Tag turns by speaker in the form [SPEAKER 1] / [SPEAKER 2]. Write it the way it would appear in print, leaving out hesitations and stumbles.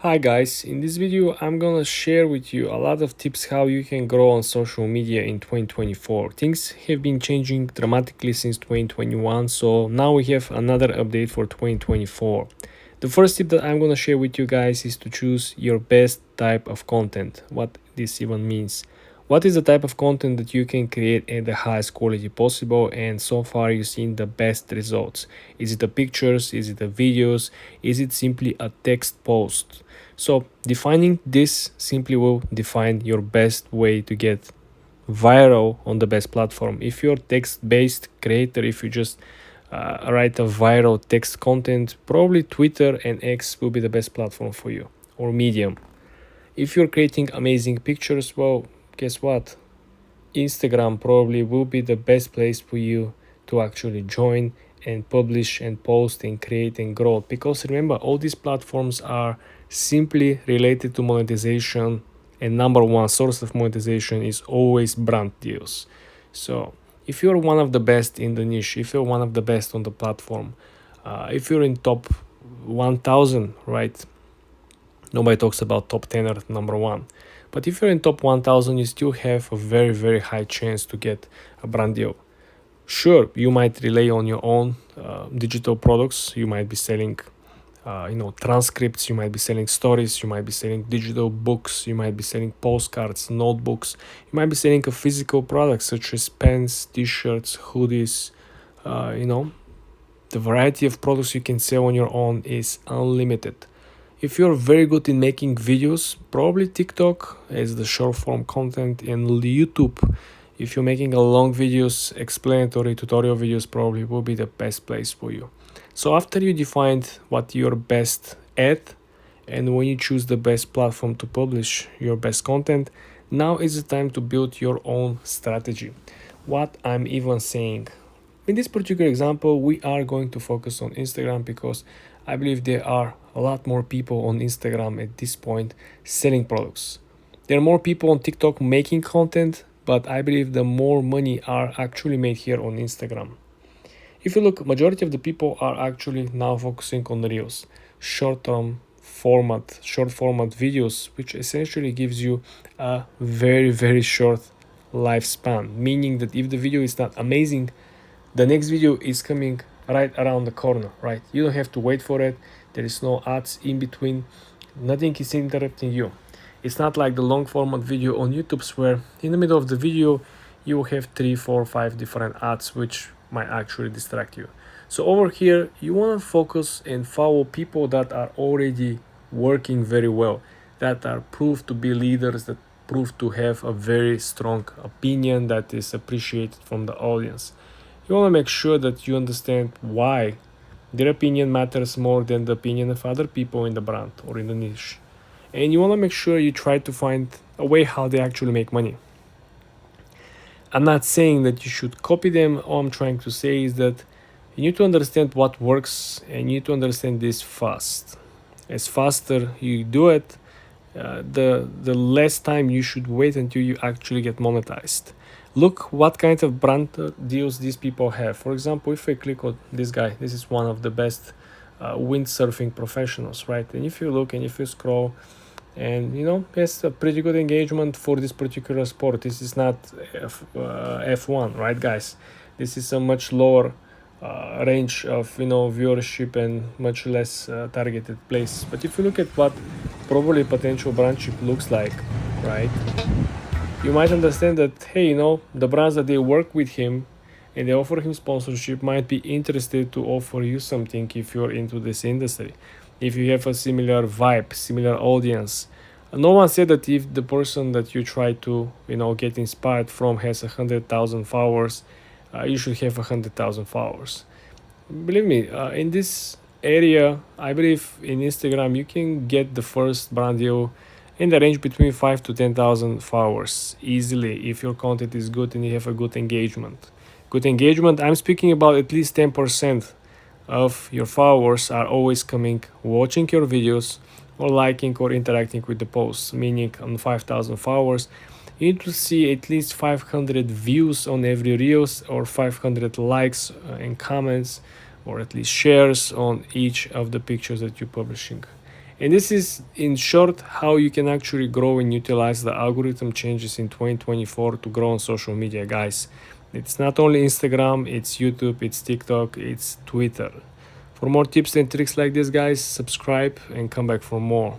[SPEAKER 1] Hi guys, in this video I'm gonna share with you a lot of tips how you can grow on social media in 2024. Things have been changing dramatically since 2021, so now we have another update for 2024. The first tip that I'm gonna share with you guys is to choose your best type of content. What this even means. What is the type of content that you can create at the highest quality possible, and so far you've seen the best results? Is it the pictures? Is it the videos? Is it simply a text post? So defining this simply will define your best way to get viral on the best platform. If you're text-based creator, if you just write a viral text content, probably Twitter and X will be the best platform for you, or Medium. If you're creating amazing pictures, well, guess what? Instagram probably will be the best place for you to actually join and publish and post and create and grow, because remember, all these platforms are simply related to monetization, and number one source of monetization is always brand deals. So if you're one of the best in the niche, if you're one of the best on the platform, if you're in top 1000, right? Nobody talks about top 10 or number one. But if you're in top 1000, you still have a very, very high chance to get a brand deal. Sure, you might rely on your own digital products. You might be selling, transcripts. You might be selling stories. You might be selling digital books. You might be selling postcards, notebooks. You might be selling a physical product such as pens, t-shirts, hoodies. The variety of products you can sell on your own is unlimited. If you're very good in making videos, probably TikTok as the short form content, and YouTube, if you're making a long videos, explanatory tutorial videos, probably will be the best place for you. So after you defined what you're best at, and when you choose the best platform to publish your best content, now is the time to build your own strategy. What I'm even saying, in this particular example, we are going to focus on Instagram because I believe there are a lot more people on Instagram at this point selling products. There are more people on TikTok making content, but I believe the more money are actually made here on Instagram. If you look, majority of the people are actually now focusing on reels, short format videos, which essentially gives you a very, very short lifespan, meaning that if the video is not amazing, the next video is coming right around the corner, right? You don't have to wait for it. There is no ads in between. Nothing is interrupting you. It's not like the long format video on YouTube where in the middle of the video you will have 3, 4, 5 different ads which might actually distract you. So over here you want to focus and follow people that are already working very well, that are proved to be leaders, that prove to have a very strong opinion that is appreciated from the audience. You want to make sure that you understand why their opinion matters more than the opinion of other people in the brand or in the niche. And you want to make sure you try to find a way how they actually make money. I'm not saying that you should copy them. All I'm trying to say is that you need to understand what works, and you need to understand this fast. As faster you do it, the less time you should wait until you actually get monetized. Look what kind of brand deals these people have. For example, if I click on this guy, this is one of the best windsurfing professionals, right? And if you look and if you scroll, and has a pretty good engagement for this particular sport. This is not F1, right, guys? This is a much lower range of viewership and much less targeted place. But if you look at what probably potential brandship looks like, right, you might understand that hey, the brands that they work with him and they offer him sponsorship might be interested to offer you something if you're into this industry, if you have a similar vibe, similar audience. No one said that if the person that you try to get inspired from has 100,000 followers, you should have 100,000 followers. Believe me, in this area, I believe in Instagram you can get the first brand deal in the range between 5 to 10,000 followers easily if your content is good and you have a good engagement. Good engagement, I'm speaking about at least 10% of your followers are always coming, watching your videos or liking or interacting with the posts, meaning on 5,000 followers, you need to see at least 500 views on every reels or 500 likes and comments or at least shares on each of the pictures that you're publishing. And this is in short how you can actually grow and utilize the algorithm changes in 2024 to grow on social media, guys. It's not only Instagram, it's YouTube, it's TikTok, it's Twitter. For more tips and tricks like this, guys, subscribe and come back for more.